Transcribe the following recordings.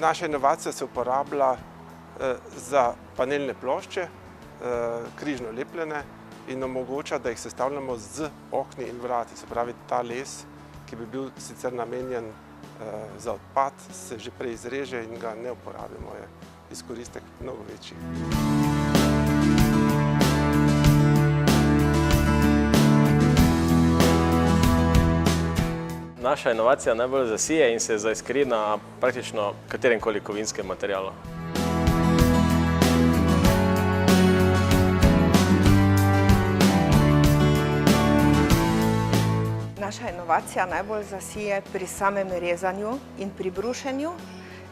Naša inovacija se uporablja za panelne plošče, križno lepljene in omogoča, da jih sestavljamo z okni in vrati. Se pravi, ta les, ki bi bil sicer namenjen za odpad, se že prej izreže in ga ne uporabimo. Je izkoristek mnogo večji. Naša inovacija najbolj zasije in se zaiskri na praktično kateremkoli kovinskem materialu. Naša inovacija najbolj zasije pri samem rezanju in pri brušenju,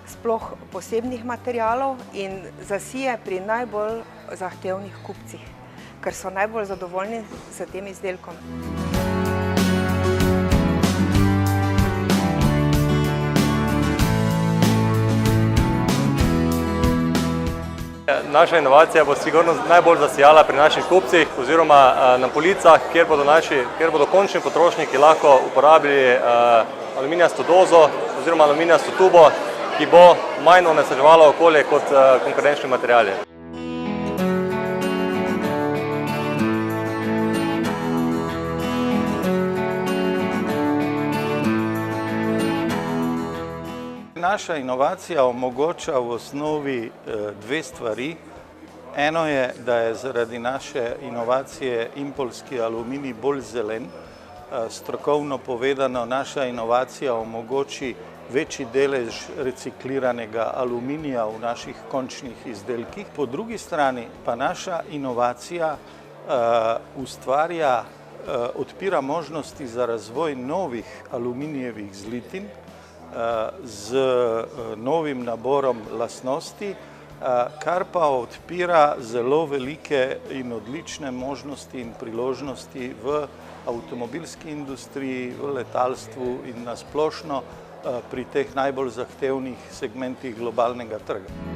sploh posebnih materialov, in zasije pri najbolj zahtevnih kupcih, ker so najbolj zadovoljni s tem izdelkom. Naša inovacija bo sigurno najbolj zasijala pri naših kupcih oziroma na policah, kjer bodo končni potrošniki lahko uporabili aluminijasto dozo oziroma aluminijasto tubo, ki bo manj onesnaževala okolje kot konkurenčni materiali. Naša inovacija omogoča v osnovi dve stvari. Eno je, da je zaradi naše inovacije impolski aluminij bolj zelen. Strokovno povedano, naša inovacija omogoči večji delež recikliranega aluminija v naših končnih izdelkih. Po drugi strani pa naša inovacija odpira možnosti za razvoj novih aluminijevih zlitin z novim naborom lastnosti, kar pa odpira zelo velike in odlične možnosti in priložnosti v avtomobilski industriji, v letalstvu in na splošno pri teh najbolj zahtevnih segmentih globalnega trga.